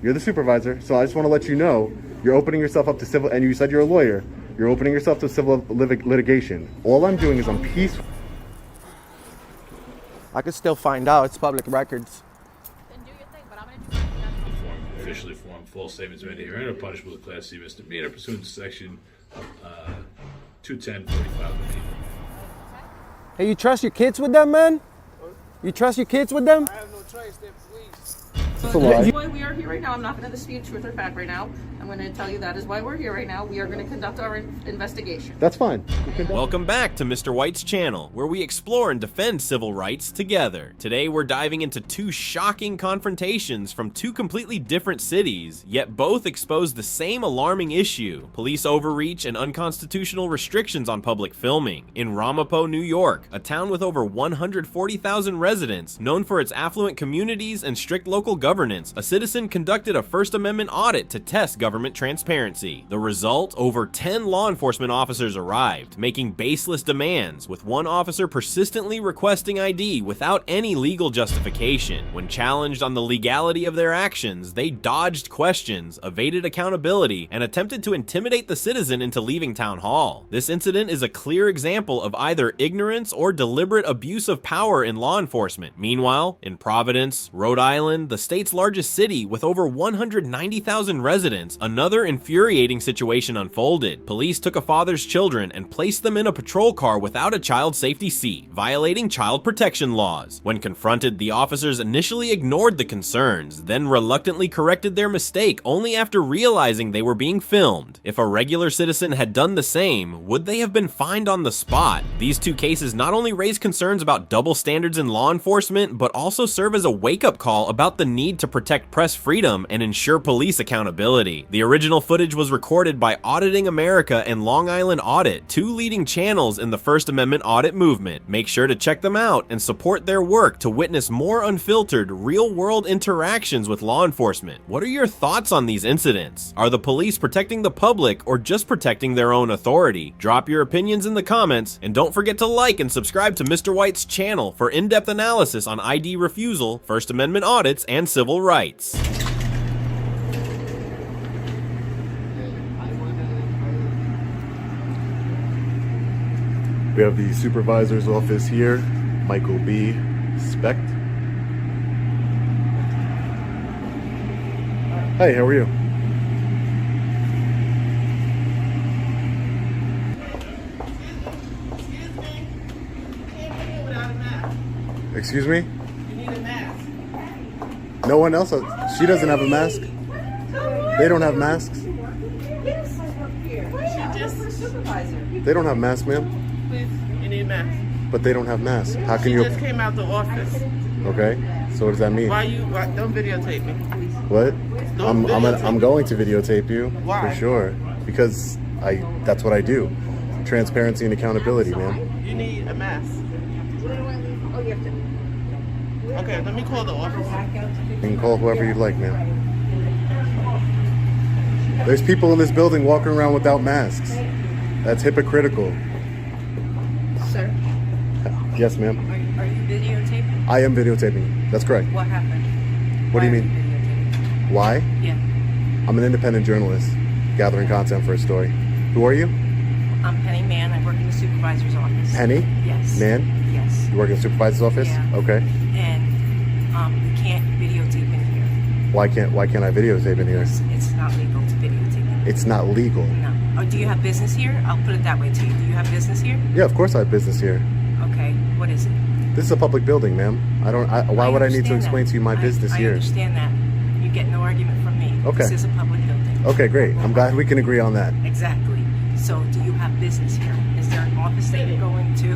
You're the supervisor, so I just want to let you know you're opening yourself up to civil, and you said you're a lawyer. You're opening yourself to civil litigation. All I'm doing is I'm peaceful. I could still find out. It's public records. Then do your thing, but I'm going to do something. Officially formed false statements made here and are punishable with a Class C misdemeanor pursuant to Section 210.45 of the Hey, you trust your kids with them, man? You trust your kids with them? I have no choice, they're police. That's a lie. That's why we are here right now. I'm not going to dispute truth or fact right now. I'm going to tell you that is why we're here right now. We are going to conduct our investigation. That's fine. Welcome back to Mr. White's channel, where we explore and defend civil rights together. Today we're diving into two shocking confrontations from two completely different cities, yet both expose the same alarming issue: police overreach and unconstitutional restrictions on public filming. In Ramapo, New York, a town with over 140,000 residents, known for its affluent communities and strict local governance, a citizen conducted a First Amendment audit to test government transparency. The result? Over 10 law enforcement officers arrived, making baseless demands, with one officer persistently requesting ID without any legal justification. When challenged on the legality of their actions, they dodged questions, evaded accountability, and attempted to intimidate the citizen into leaving town hall. This incident is a clear example of either ignorance or deliberate abuse of power in law enforcement. Meanwhile, in Providence, Rhode Island, the state's largest city with over 190,000 residents, another infuriating situation unfolded. Police took a father's children and placed them in a patrol car without a child safety seat, violating child protection laws. When confronted, the officers initially ignored the concerns, then reluctantly corrected their mistake only after realizing they were being filmed. If a regular citizen had done the same, would they have been fined on the spot? These two cases not only raise concerns about double standards in law enforcement, but also serve as a wake-up call about the need to protect press freedom and ensure police accountability. The original footage was recorded by Auditing America and Long Island Audit, two leading channels in the First Amendment Audit movement. Make sure to check them out and support their work to witness more unfiltered, real-world interactions with law enforcement. What are your thoughts on these incidents? Are the police protecting the public or just protecting their own authority? Drop your opinions in the comments, and don't forget to like and subscribe to Mr. White's channel for in-depth analysis on ID refusal, First Amendment audits, and civil rights. We have the supervisor's office here, Michael B. Specht. Hey, how are you? Excuse me? You need a mask. No one else? She doesn't have a mask? They don't have masks? Yes, I work here. She just, Supervisor. They don't have masks, ma'am? please, you need a mask. But they don't have masks. How can She you? just came out the office. Okay. So what does that mean? Don't videotape me. What? Don't videotape I'm me. going to videotape you. Why? For sure. Because that's what I do. Transparency and accountability, man. You need a mask. Oh, you have to. Okay, let me call the office. You can call whoever you'd like, man. There's people in this building walking around without masks. That's hypocritical. Sir, Yes, ma'am. are you videotaping? I am videotaping. That's correct. What happened? What do you Why are mean? videotaping? Why? Yeah. I'm an independent journalist gathering content for a story. Who are you? I'm Penny Mann. I work in the supervisor's office. Penny? Yes. Man? Yes. You work in the supervisor's office? Yeah. Okay. And you can't videotape in here. Why can't I videotape in here? It's not legal to videotape. It's not legal. No. Oh, do you have business here? I'll put it that way to you. Do you have business here? Yeah, of course I have business here. Okay. What is it? This is a public building, ma'am. Why would I need to understand explain that. to you my business I here? understand that. You get no argument from me. Okay. This is a public building. Okay, great. I'm glad we can agree on that. Exactly. So, do you have business here? Is there an office that you're going to?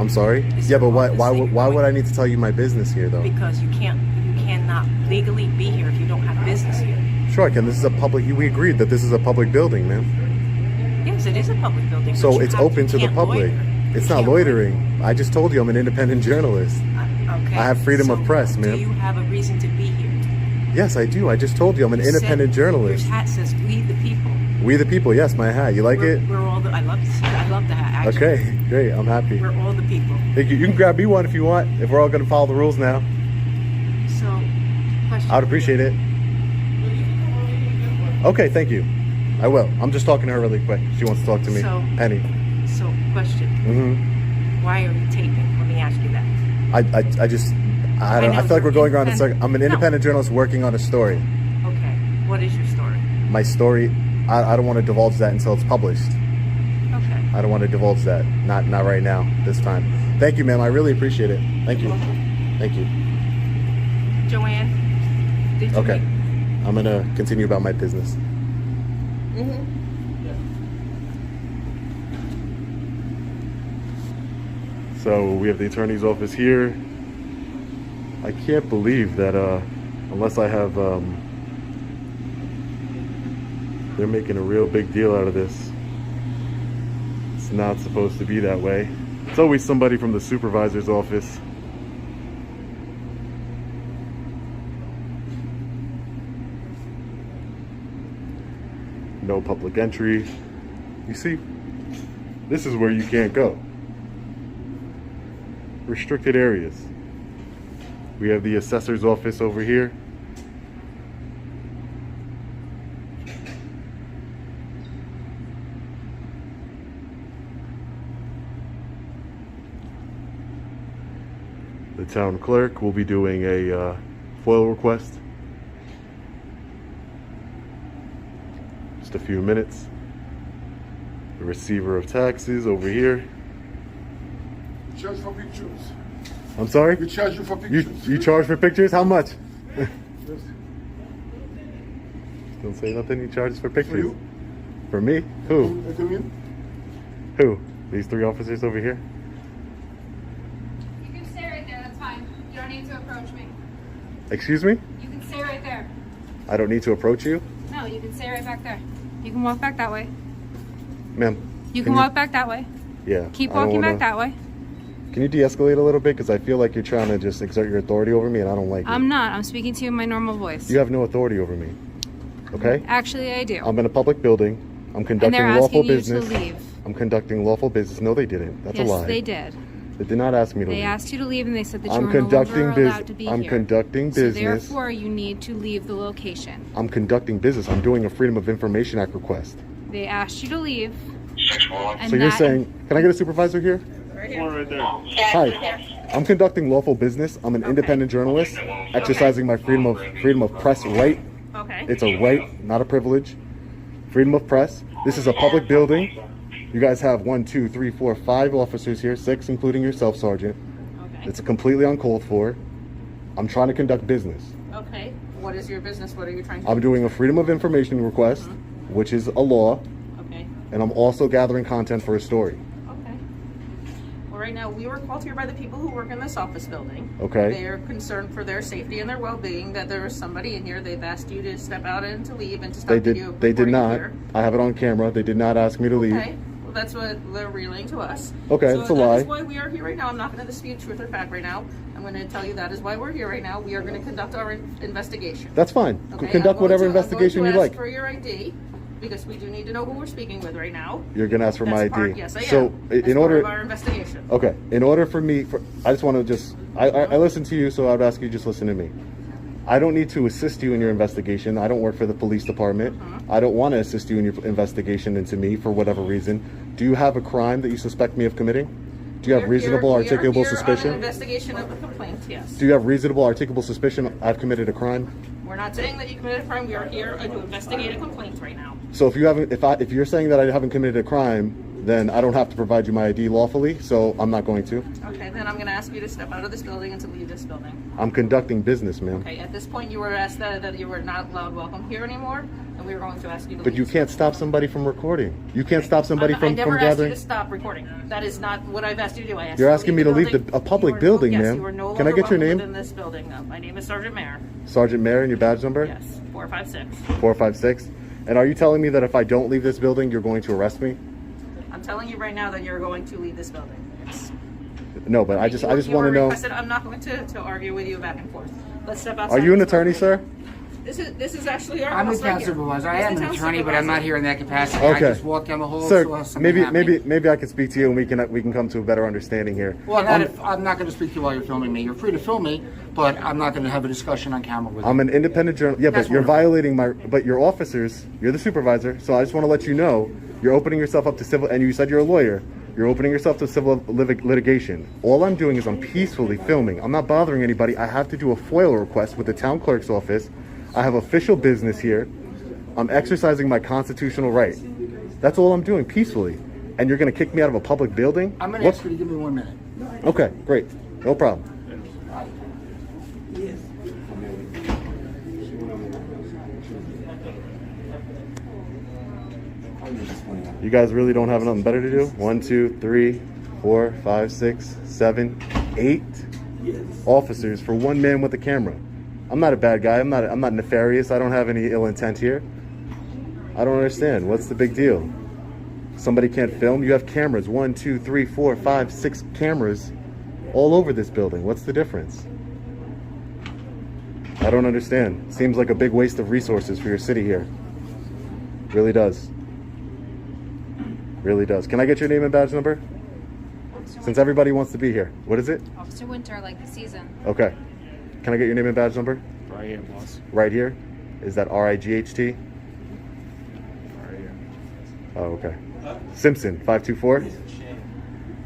I'm sorry? Is Yeah, there but an office that you're why would going I need to tell you my business here, though? Because you cannot legally be here if you don't have business here. Sure I can. This is a public... We agreed that this is a public building, ma'am. Yes, it is a public building. So but it's open to the can't public. loiter. It's You not can't loitering. I just told you I'm an independent journalist. loiter. Okay. I have freedom of press, ma'am. Do you have a reason to be here? Yes, I do. I just told you I'm an You said independent journalist. Your hat says "We the People." We the people. Yes, my hat. You like it? We're all the. I love the hat. Actually. Okay, great. I'm happy. We're all the people. Thank you. You can grab me one if you want. If we're all going to follow the rules now, So, question. I would appreciate it. Okay, thank you. I will. I'm just talking to her really quick. She wants to talk to me. So- Penny. So, question. Mm-hmm. Why are you taping? Let me ask you that. I know feel like we're going around in circles. I'm an No. independent journalist working on a story. Okay. What is your story? My story, I don't want to divulge that until it's published. Okay. I don't want to divulge that. Not right now, this time. Thank you, ma'am. I really appreciate it. Thank you. Thank you. Joanne, did you Okay. make- I'm going to continue about my business. So we have the attorney's office here. I can't believe that unless I have they're making a real big deal out of this. It's not supposed to be that way. It's always somebody from the supervisor's office. No public entry. You see, this is where you can't go. Restricted areas. We have the assessor's office over here. The town clerk will be doing a FOIA request. Just a few minutes. The receiver of taxes over here. Charge for pictures. I'm sorry? We charge you for pictures. You charge for pictures? How much? Don't say nothing. You charge for pictures. you? For me? Who? I come in. Who? These three officers over here? You can stay right there, that's fine. You don't need to approach me. Excuse me? You can stay right there. I don't need to approach you? No, you can stay right back there. You can walk back that way. Ma'am. You can walk back that way. Yeah. Keep I don't walking wanna- back that way. Can you de-escalate a little bit? Because I feel like you're trying to just exert your authority over me and I don't like it. I'm not. I'm speaking to you in my normal voice. You have no authority over me. Okay? Actually, I do. I'm in a public building. I'm And conducting they're lawful asking you business. to leave. I'm conducting lawful business. No, they didn't. That's a lie. Yes, they did. They did not ask me to They leave. asked you to leave and they said that you I'm were no conducting longer allowed to be I'm here. conducting So business. therefore, you need to leave the location. I'm conducting business. I'm doing a Freedom of Information Act request. They asked you to leave. And So you're that- saying, can I get a supervisor here? Hi. I'm conducting lawful business. I'm an independent journalist, exercising my freedom of press right. Okay. It's a right, not a privilege. Freedom of press. This is a public building. You guys have 1, 2, 3, 4, 5 officers here, 6 including yourself, Sergeant. Okay. It's completely uncalled for. I'm trying to conduct business. Okay. What is your business? What are you trying to I'm doing a Freedom of Information request, which is a law, Okay. and I'm also gathering content for a story. Okay. Well, right now, we were called here by the people who work in this office building. Okay. They're concerned for their safety and their well-being, that there is somebody in here. They've asked you to step out and to leave and to stop They video did recording not. here. I have it on camera. They did not ask me to leave. Okay. Well, that's what they're relaying to us. Okay, so that's a that lie. is why we are here right now. I'm not going to dispute truth or fact right now. I'm going to tell you that is why we're here right now. We are going to conduct our investigation. That's fine. Okay, Conduct I'm whatever going to investigation you ask like. for your ID, because we do need to know who we're speaking with right now. You're gonna ask for my That's ID. part- yes, I So am. in As order, part of our investigation. okay, in order for me, I just want to just, I listen to you, so I'd ask you just listen to me. I don't need to assist you in your investigation. I don't work for the police department. I don't want to assist you in your investigation into me for whatever reason. Do you have a crime that you suspect me of committing? Do you have We're reasonable, here- we are articulable here on an suspicion? investigation of a complaint, yes. Do you have reasonable, articulable suspicion I've committed a crime? We're not saying that you committed a crime. We are here to investigate a complaint right now. So if you haven't, if you're saying that I haven't committed a crime, then I don't have to provide you my ID lawfully. So I'm not going to. Okay, then I'm going to ask you to step out of this building and to leave this building. I'm conducting business, ma'am. Okay, at this point you were asked that you were not allowed welcome here anymore, and we were going to ask you to But leave. you can't stop somebody from recording. You can't stop somebody I from never asked gathering. you to stop recording. That is not what I've asked you to do. I asked You're you asking me to leave building. a public You are building, yes, ma'am. You are no Can I longer get your welcome name? within this building. My name is Sergeant Mayer. Sergeant Mayer and your badge number? Yes, 456. 456. And are you telling me that if I don't leave this building, you're going to arrest me? I'm telling you right now that you're going to leave this building. Yes. No, but I just You want to know. requested- I'm not going to argue with you back and forth. Let's step outside. Are you an this attorney, building. sir? This is actually our I'm the house right town here. supervisor. I He's am the an town attorney, but I'm not supervisor. here in that capacity. Okay. I just walked down the hall, Sir, saw something maybe I can speak to you and we can come to a better understanding here. Well, I'm not going to speak to you while you're filming me. You're free to film me, but I'm not going to have a discussion on camera with you. I'm an independent journalist. Yeah, That's but you're wonderful. violating but your officers, you're the supervisor, so I just want to let you know, you're opening yourself up to civil, and you said you're a lawyer, you're opening yourself to civil litigation. All I'm doing is I'm peacefully filming. I'm not bothering anybody. I have to do a FOIA request with the town clerk's office. I have official business here. I'm exercising my constitutional right. That's all I'm doing, peacefully. And you're going to kick me out of a public building? I'm going to ask you to give me 1 minute. Okay, great. No problem. You guys really don't have nothing better to do? 1, 2, 3, 4, 5, 6, 7, 8 officers for one man with a camera. I'm not a bad guy. I'm not nefarious. I don't have any ill intent here. I don't understand. What's the big deal? Somebody can't film? You have cameras. 1, 2, 3, 4, 5, 6 cameras all over this building. What's the difference? I don't understand. Seems like a big waste of resources for your city here. Really does. Really does. Can I get your name and badge number? Since everybody wants to be here. What is it? Officer Winter, like the season. Okay. Can I get your name and badge number? Right here, boss. Right here? Is that RIGHT? Right here. Oh, okay. Simpson, 524.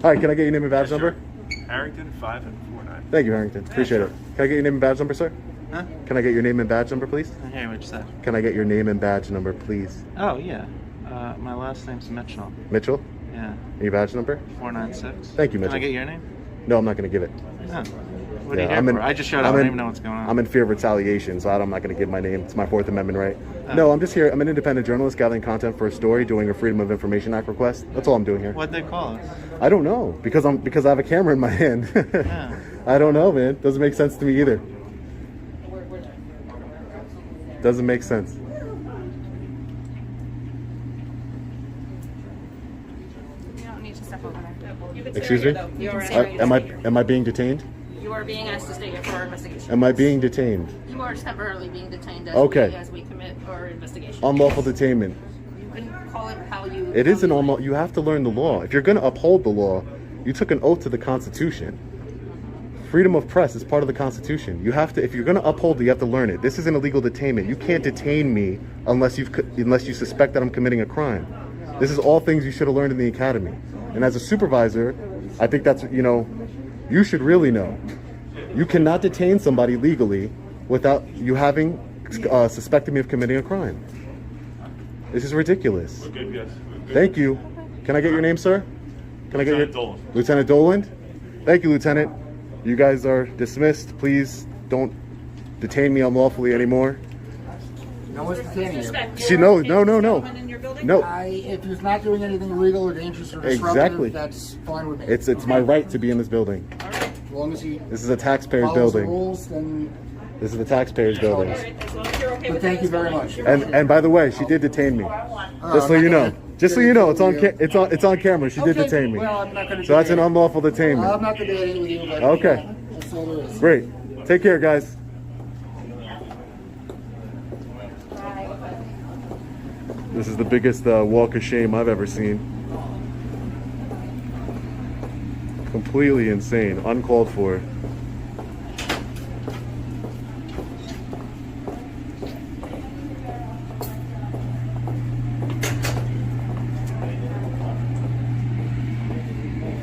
All right, can I get your name and badge number? Harrington, 549. Thank you, Harrington. Appreciate it. Can I get your name and badge number, sir? Huh? Can I get your name and badge number, please? I hear what you said. Can I get your name and badge number, please? Oh, yeah. My last name's Mitchell. Mitchell? Yeah. And your badge number? 496. Thank you, Mitchell. Can I get your name? No, I'm not going to give it. No. What are you here for? I just showed up. I don't even know what's going on. I'm in fear of retaliation, so I'm not going to give my name. It's my Fourth Amendment right. Oh. No, I'm just here. I'm an independent journalist gathering content for a story, doing a Freedom of Information Act request. That's all I'm doing here. What'd they call us? I don't know because I have a camera in my hand. Yeah. I don't know, man. Doesn't make sense to me either. Doesn't make sense. You don't need to step over there. Excuse me? You are Am I being detained? You are being asked to stay here for our investigation. Am I being detained? You are temporarily being detained Okay. as we commit our investigation. Unlawful detainment. You can call it how you. It is how an you almost. You have to learn the law. If you're going to uphold the law, you took an oath to the Constitution. Freedom of press is part of the Constitution. You have to. If you're going to uphold it, you have to learn it. This is an illegal detainment. You can't detain me unless you suspect that I'm committing a crime. This is all things you should have learned in the academy. And as a supervisor, I think that's you should really know. You cannot detain somebody legally without you having suspected me of committing a crime. This is ridiculous. Good, yes. Thank you. Can I get your name, sir? Can I get your Dolan. Lieutenant Doland? Thank you, Lieutenant. You guys are dismissed. Please don't detain me unlawfully anymore. No one's detaining you. No. No. If he's not doing anything illegal or dangerous or disruptive, Exactly. that's fine with me. It's my right to be in this building. As long as he This is a taxpayer's follows the building. rules, then. This is the taxpayer's building. As long as you're okay But with thank it, you that's very fine. much. And by the way, she did detain me. Just so you know. Just so you know, it's on camera. She did Okay, detain me. well, I'm not gonna So that's an debate it. unlawful I'm detainment. not debating with you, but Okay. that's all there is. Great. Take care, guys. This is the biggest walk of shame I've ever seen. Completely insane, uncalled for.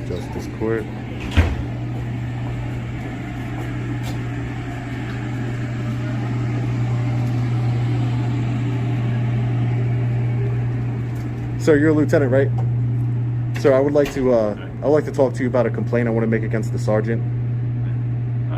Justice Court. Sir, you're a lieutenant, right? Sir, I would like to talk to you about a complaint I want to make against the sergeant.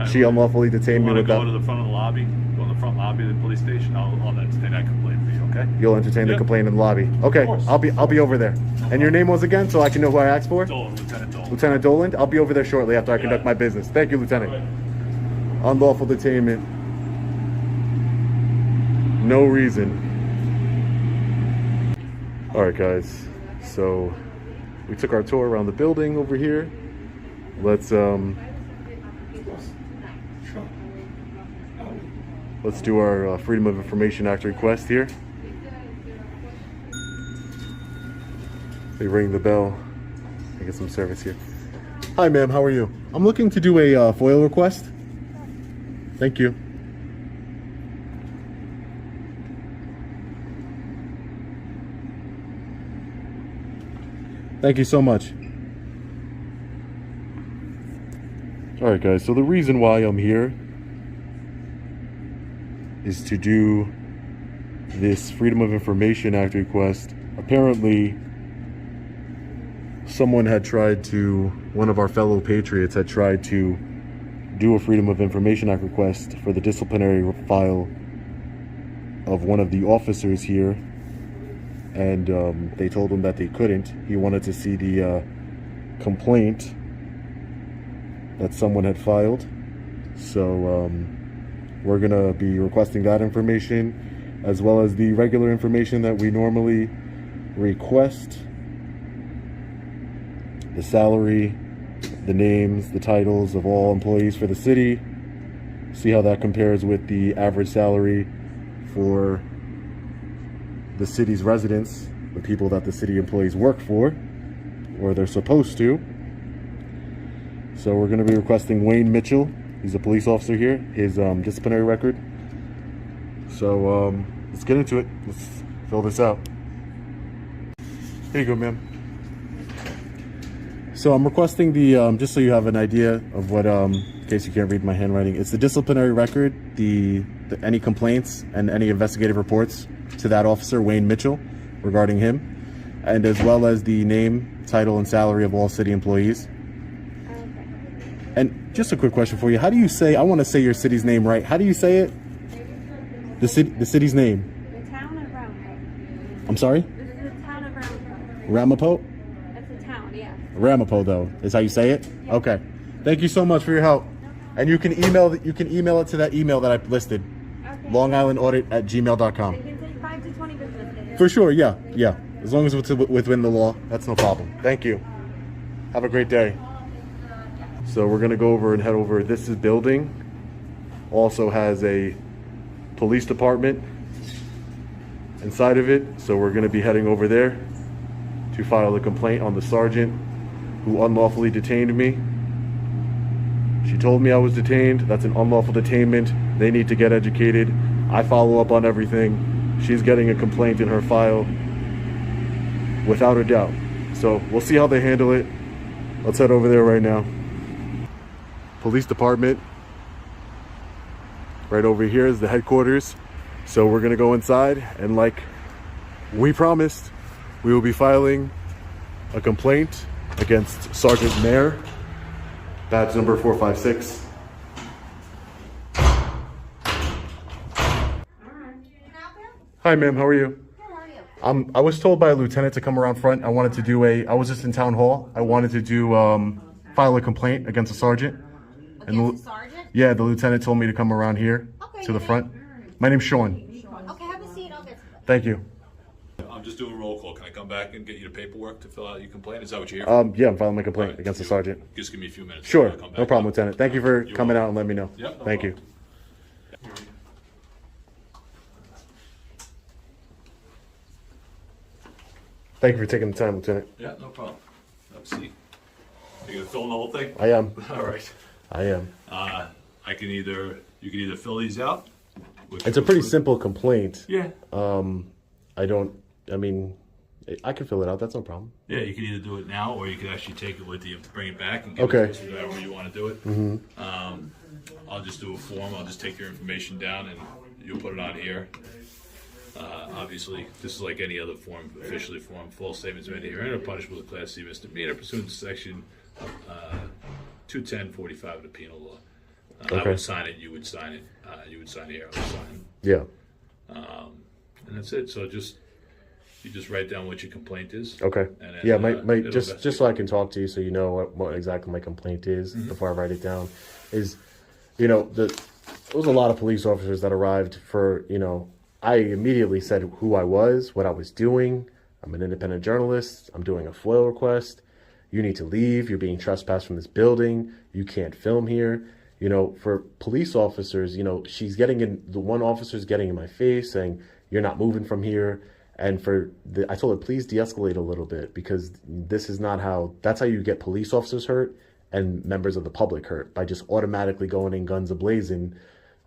She unlawfully detained me Want to with go that. to the front of the lobby? Go in the front lobby of the police station. I'll entertain that complaint for you. Okay? You'll entertain the Yep. complaint in the lobby. Okay, course. I'll be over there. And your name was again, so I can know who I asked for? Dolan, Lieutenant Dolan. Lieutenant Doland. I'll be over there shortly after I conduct my business. Thank you, Lieutenant. Unlawful detainment. No reason. All right, guys. So we took our tour around the building over here. Let's Let's do our Freedom of Information Act request here. They ring the bell. I get some service here. Hi, ma'am. How are you? I'm looking to do a FOIA request. Thank you. Thank you so much. All right, guys. So the reason why I'm here is to do this Freedom of Information Act request. Apparently, someone had tried to, one of our fellow patriots had tried to do a Freedom of Information Act request for the disciplinary file of one of the officers here, and they told him that they couldn't. He wanted to see the complaint that someone had filed. So we're gonna be requesting that information, as well as the regular information that we normally request: the salary, the names, the titles of all employees for the city. See how that compares with the average salary for the city's residents, the people that the city employees work for, or they're supposed to. So we're going to be requesting Wayne Mitchell. He's a police officer here, his disciplinary record. So let's get into it. Let's fill this out. Here you go, ma'am. So I'm requesting the, just so you have an idea of what, in case you can't read my handwriting, it's the disciplinary record, any complaints and any investigative reports to that officer, Wayne Mitchell, regarding him, and as well as the name, title, and salary of all city employees. And just a quick question for you. How do you say, I want to say your city's name right. How do you say it? The city's name. The town of Ramapo. I'm sorry? This is the town of Ramapo. Ramapo? That's the town, yeah. Ramapo, though, is how you say it? Yeah. Okay. Thank you so much for your help. And you can email it to that email that I listed. Okay. longislandaudit@gmail.com. It can take 5 to 20 business days. For sure, yeah. As long as it's within the law, that's no problem. Thank you. Have a great day. So we're gonna go over and head over. This building also has a police department inside of it. So we're gonna be heading over there to file a complaint on the sergeant who unlawfully detained me. She told me I was detained. That's an unlawful detainment. They need to get educated. I follow up on everything. She's getting a complaint in her file without a doubt. So we'll see how they handle it. Let's head over there right now. Police department. Right over here is the headquarters. So we're gonna go inside, and like we promised, we will be filing a complaint against Sergeant Mayer, badge number 456. Hi, ma'am. How are you? I was told by a lieutenant to come around front. I was just in town hall. I wanted to do file a complaint against a sergeant. Against a sergeant? Yeah, the lieutenant told me to come around here to the front. My name's Sean. Okay, have a seat. I'll get Thank you. I'm just doing roll call. Can I come back and get you the paperwork to fill out your complaint? Is that what you're here for? Yeah, I'm filing my complaint against the sergeant. Just give me a few minutes. Sure, I'll come back no problem, up. Lieutenant. Thank you for You're coming welcome. out and letting me know. Yep, no Thank you. problem. Thank you for taking the time, Lieutenant. Yeah, no problem. Have a seat. You gonna fill in the whole thing? I am. All right. I am. You can either fill these out. It's a pretty simple complaint. Yeah. I can fill it out. That's no problem. Yeah, you can either do it now, or you can actually take it with you, bring it back, and Okay. it to us, whatever you want to do it. Mm-hmm. I'll just do a form. I'll just take your information down, and you'll put it on here. Obviously, this is like any other form, officially form. False statements made here and are punishable with Class C misdemeanor pursuant to Section 210.45 of the Penal Law. I Okay. would sign it. You would sign it. You would sign here. I would sign. Yeah. And that's it. So you just write down what your complaint is. Okay. And then, Yeah, it'll just so I can talk to you, so you know what exactly my complaint is before I write it down. Is, there was a lot of police officers that arrived for, I immediately said who I was, what I was doing. I'm an independent journalist. I'm doing a FOIA request. You need to leave. You're being trespassed from this building. You can't film here. You know, for police officers, you know, the one officer's getting in my face saying, you're not moving from here. And I told her, please de-escalate a little bit, because this is not that's how you get police officers hurt and members of the public hurt, by just automatically going in guns a-blazing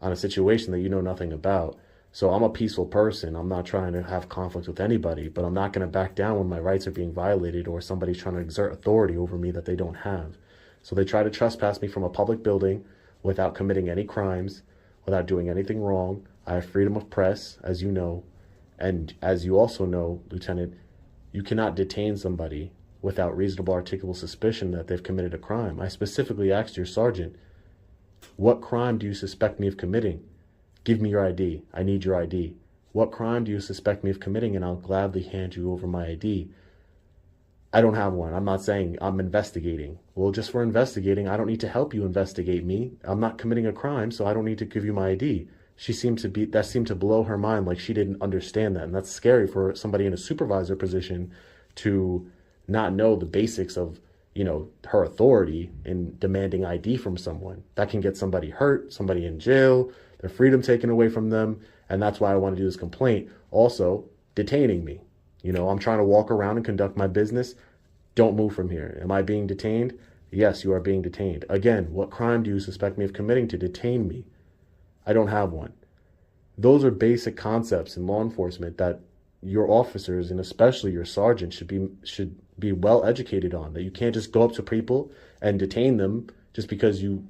on a situation that you know nothing about. So I'm a peaceful person. I'm not trying to have conflict with anybody, but I'm not going to back down when my rights are being violated or somebody's trying to exert authority over me that they don't have. So they try to trespass me from a public building without committing any crimes, without doing anything wrong. I have freedom of press, as you know. And as you also know, Lieutenant, you cannot detain somebody without reasonable articulable suspicion that they've committed a crime. I specifically asked your sergeant, what crime do you suspect me of committing? Give me your ID. I need your ID. What crime do you suspect me of committing? And I'll gladly hand you over my ID. I don't have one. I'm not saying I'm investigating. Well, just for investigating, I don't need to help you investigate me. I'm not committing a crime, so I don't need to give you my ID. That seemed to blow her mind, like she didn't understand that. And that's scary for somebody in a supervisor position to not know the basics of, you know, her authority in demanding ID from someone. That can get somebody hurt, somebody in jail, their freedom taken away from them. And that's why I want to do this complaint. Also, detaining me. You know, I'm trying to walk around and conduct my business. Don't move from here. Am I being detained? Yes, you are being detained. Again, what crime do you suspect me of committing to detain me? I don't have one. Those are basic concepts in law enforcement that your officers, and especially your sergeant, should be well educated on. That you can't just go up to people and detain them just because you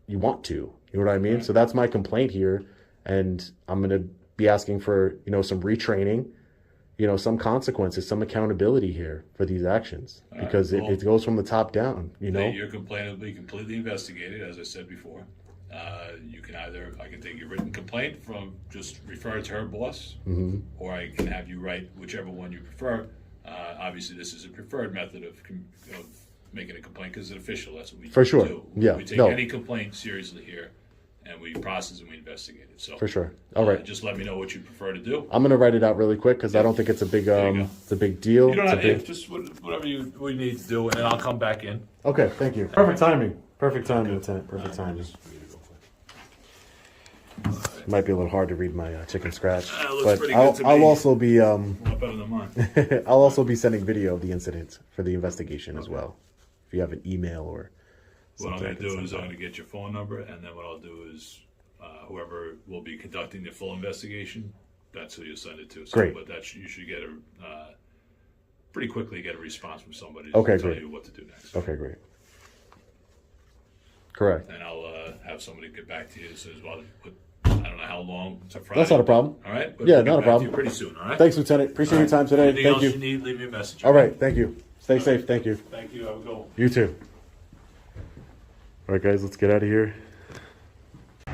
want to. You know what I mean? Right. So that's my complaint here, and I'm going to be asking for, you know, some retraining, you know, some consequences, some accountability here for these actions, because it goes from the top down. You know, your complaint will be completely investigated, as I said before. I can take your written complaint from, just refer it to her boss, or I can have you write whichever one you prefer. Obviously, this is a preferred method of making a complaint because it's official. That's what we for sure do. Yeah, we take any complaint seriously here, and we process and we investigate it. So for sure. All right. Just let me know what you prefer to do. I'm gonna write it out really quick because I don't think it's a big it's a big deal. You don't have to, just whatever you need to do, and then I'll come back in. Okay, thank you. Perfect timing. Perfect timing, Lieutenant. Perfect timing. It might be a little hard to read my chicken scratch, but I'll also be better than mine. I'll also be sending video of the incident for the investigation as well. If you have an email or what I'm going to do is I'm going to get your phone number, and then what I'll do is whoever will be conducting the full investigation, that's who you'll send it to. So, great. But you should get pretty quickly get a response from somebody to tell great. you what to do next. Okay, great. Correct. And I'll have somebody get back to you as soon as well. I don't know how long. It's a Friday. That's not a problem. All right. But yeah, we'll not a problem. Pretty soon. All right. Thanks, Lieutenant. Appreciate your time today. Anything Thank else you. You need, leave me a message. All right. Thank you. Stay safe. Thank you. Thank you. Have a good one. You too. All right, guys. Let's get out of here.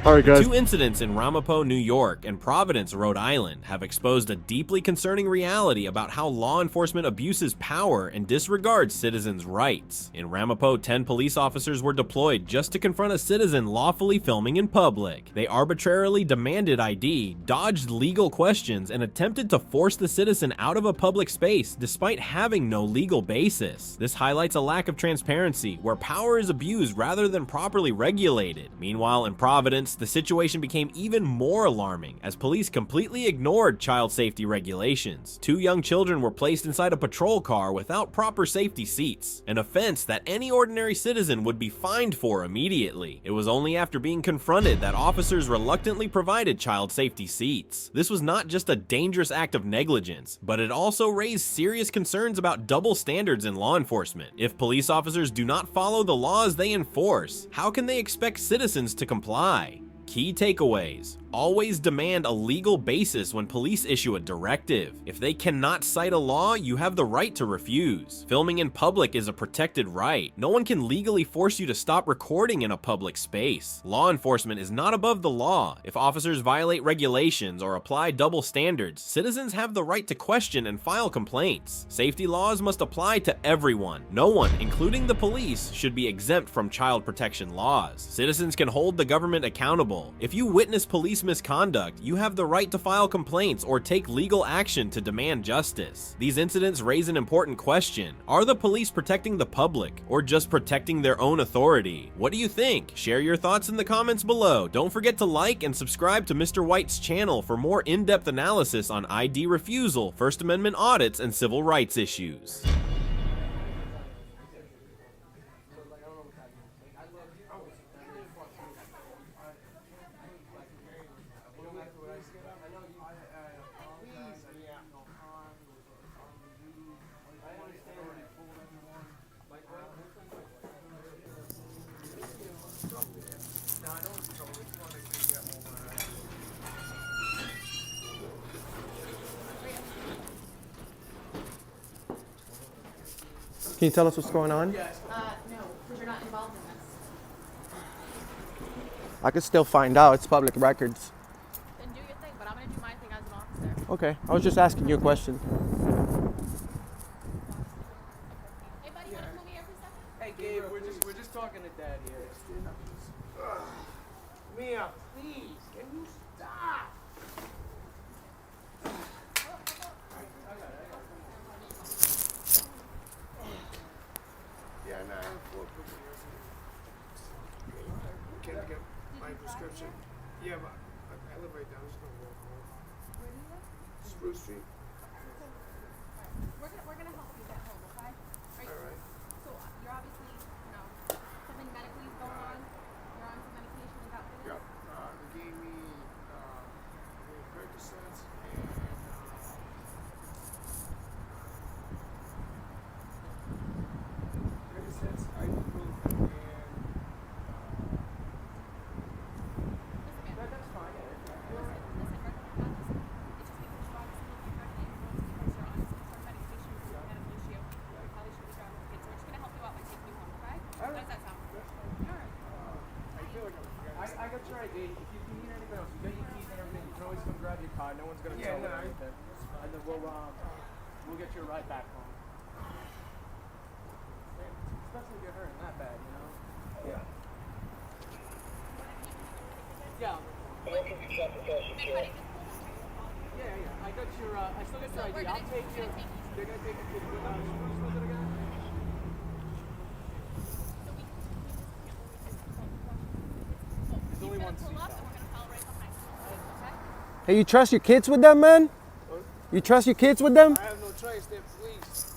All right, guys. 2 incidents in Ramapo, New York and Providence, Rhode Island have exposed a deeply concerning reality about how law enforcement abuses power and disregards citizens' rights. In Ramapo, 10 police officers were deployed just to confront a citizen lawfully filming in public. They arbitrarily demanded ID, dodged legal questions, and attempted to force the citizen out of a public space despite having no legal basis. This highlights a lack of transparency, where power is abused rather than properly regulated. Meanwhile, in Providence, the situation became even more alarming as police completely ignored child safety regulations. 2 young children were placed inside a patrol car without proper safety seats, an offense that any ordinary citizen would be fined for immediately. It was only after being confronted that officers reluctantly provided child safety seats. This was not just a dangerous act of negligence, but it also raised serious concerns about double standards in law enforcement. If police officers do not follow the laws they enforce, how can they expect citizens to comply? Key takeaways. Always demand a legal basis when police issue a directive. If they cannot cite a law, you have the right to refuse. Filming in public is a protected right. No one can legally force you to stop recording in a public space. Law enforcement is not above the law. If officers violate regulations or apply double standards, citizens have the right to question and file complaints. Safety laws must apply to everyone. No one, including the police, should be exempt from child protection laws. Citizens can hold the government accountable. If you witness police police misconduct, you have the right to file complaints or take legal action to demand justice. These incidents raise an important question. Are the police protecting the public or just protecting their own authority? What do you think? Share your thoughts in the comments below. Don't forget to like and subscribe to Mr. White's channel for more in-depth analysis on ID refusal, First Amendment audits, and civil rights issues. Can you tell us what's going on? No, because you're not involved in this. I could still find out. It's public records. Then do your thing, but I'm going to do my thing as an officer. Okay. I was just asking you a question. Hey, buddy, you want to come over here for a second? Hey, Gabe, we're just talking to Dad here. Mia, please, can you stop? Yeah, nah, I'm full of Can I get my prescription? Yeah, but I live right down. I'm just gonna walk home. Where do you live? Spruce Street. We're gonna help you get home, okay? All right. So you're obviously, something medically is going on. You're on some medication. Is that what it is? Yep. They gave me Percocets and Percocets, ibuprofen, and That's fine. I got your ID. If you need anything else, you got your keys and everything. You can always come grab your car. No one's gonna tell you anything. And then we'll get you a ride back home. Especially if you're hurting that bad, you know. Yeah. Yeah. Yeah. I got your. I still got your ID. I'll take you. They're gonna take you to the was it again? There's only one seat. Hey, you trust your kids with them, man? You trust your kids with them? I have no choice. They're police.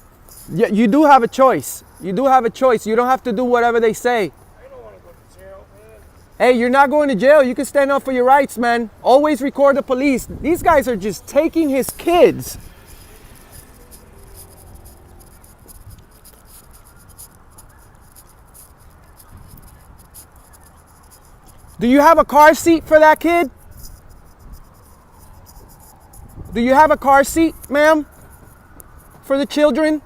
Yeah, you do have a choice. You do have a choice. You don't have to do whatever they say. I don't want to go to jail, man. Hey, you're not going to jail. You can stand up for your rights, man. Always record the police. These guys are just taking his kids. Do you have a car seat for that kid? Do you have a car seat, ma'am? For the children?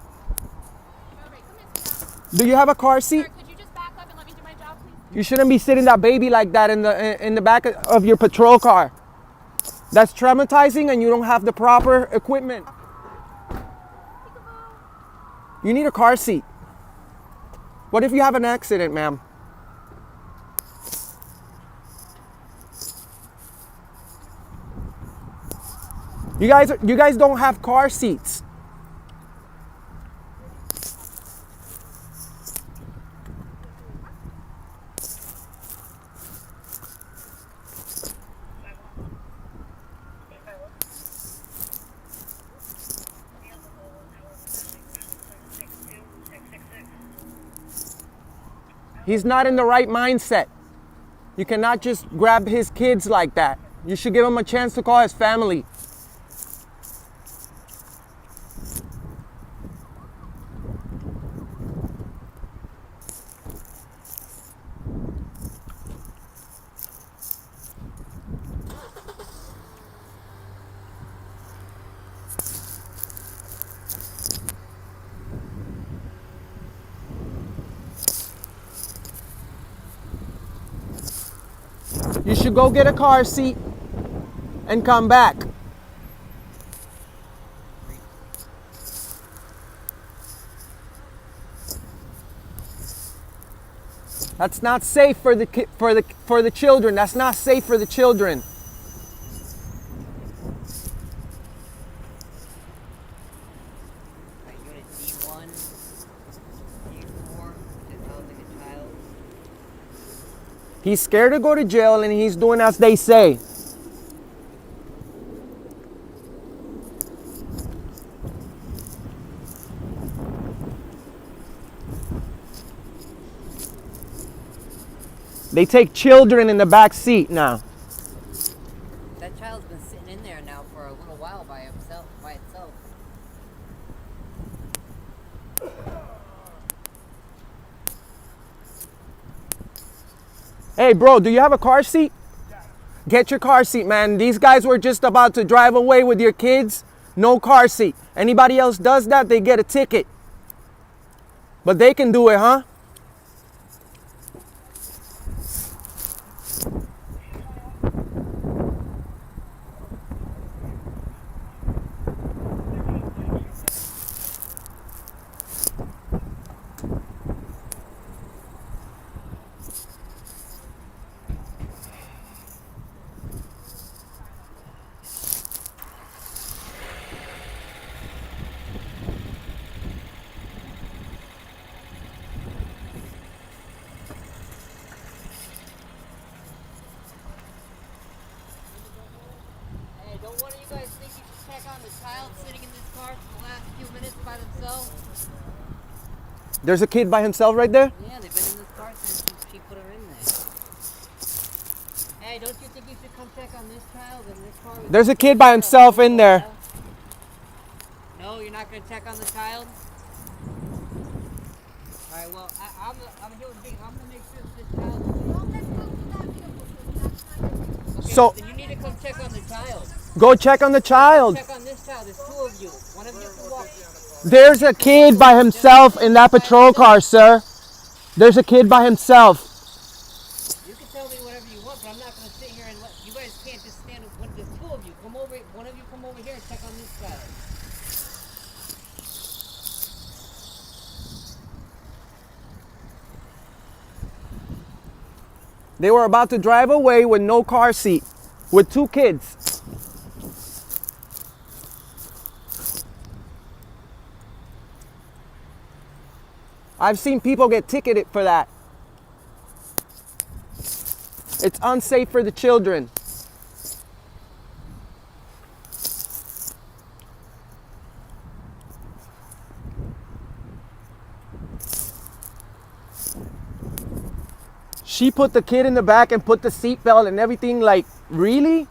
Do you have a car seat? Could you just back up and let me do my job, please? You shouldn't be sitting that baby like that in the back of your patrol car. That's traumatizing and you don't have the proper equipment. You need a car seat. What if you have an accident, ma'am? You guys don't have car seats. He's not in the right mindset. You cannot just grab his kids like that. You should give him a chance to call his family. You should go get a car seat and come back. That's not safe for the children. That's not safe for the children. He's scared to go to jail and he's doing as they say. They take children in the back seat now. That child's been sitting in there now for a little while by itself. Hey, bro, do you have a car seat? Get your car seat, man. These guys were just about to drive away with your kids. No car seat. Anybody else does that, they get a ticket. But they can do it, huh? Don't one of you guys think you should check on the child sitting in this car for the last few minutes by themselves? There's a kid by himself right there? Yeah, they've been in this car since she put her in there. Hey, don't you think you should come check on this child in this car? There's a kid by himself in there. No, you're not going to check on the child? Alright, well, I'm a human being. I'm going to make sure that this child is... So, you need to come check on the child. go check on the child. Check on this child. There's two of you. One of you can walk. There's a kid by himself in that patrol car, sir. There's a kid by himself. You can tell me whatever you want, but I'm not going to sit here and let you guys can't just stand with there's two of you. Come over, one of you come over here and check on this child. They were about to drive away with no car seat, with two kids. I've seen people get ticketed for that. It's unsafe for the children. She put the kid in the back and put the seatbelt and everything, like, really?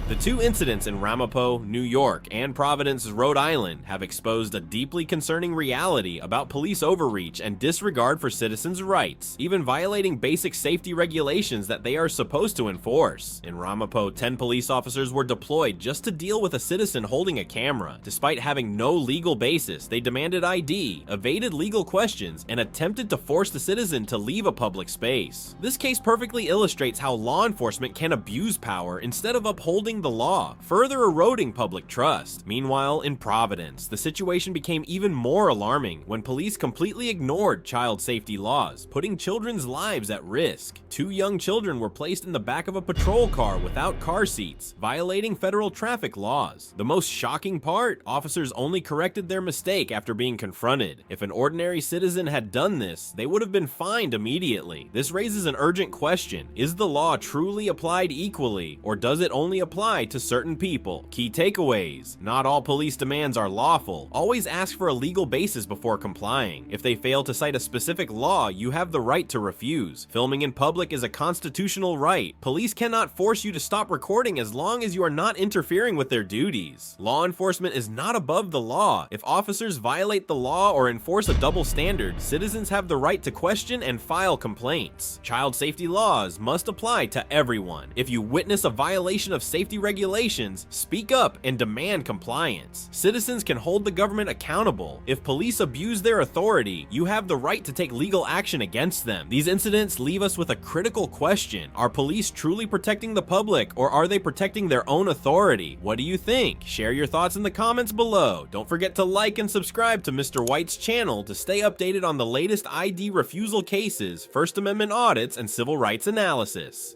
The two incidents in Ramapo, New York, and Providence, Rhode Island have exposed a deeply concerning reality about police overreach and disregard for citizens' rights, even violating basic safety regulations that they are supposed to enforce. In Ramapo, 10 police officers were deployed just to deal with a citizen holding a camera. Despite having no legal basis, they demanded ID, evaded legal questions, and attempted to force the citizen to leave a public space. This case perfectly illustrates how law enforcement can abuse power instead of upholding the law, further eroding public trust. Meanwhile, in Providence, the situation became even more alarming when police completely ignored child safety laws, putting children's lives at risk. 2 young children were placed in the back of a patrol car without car seats, violating federal traffic laws. The most shocking part, officers only corrected their mistake after being confronted. If an ordinary citizen had done this, they would have been fined immediately. This raises an urgent question. Is the law truly applied equally, or does it only apply to certain people? Key takeaways: not all police demands are lawful. Always ask for a legal basis before complying. If they fail to cite a specific law, you have the right to refuse. Filming in public is a constitutional right. Police cannot force you to stop recording as long as you are not interfering with their duties. Law enforcement is not above the law. If officers violate the law or enforce a double standard, citizens have the right to question and file complaints. Child safety laws must apply to everyone. If you witness a violation of safety regulations, speak up and demand compliance. Citizens can hold the government accountable. If police abuse their authority, you have the right to take legal action against them. These incidents leave us with a critical question. Are police truly protecting the public, or are they protecting their own authority? What do you think? Share your thoughts in the comments below. Don't forget to like and subscribe to Mr. White's channel to stay updated on the latest ID refusal cases, First Amendment audits, and civil rights analysis.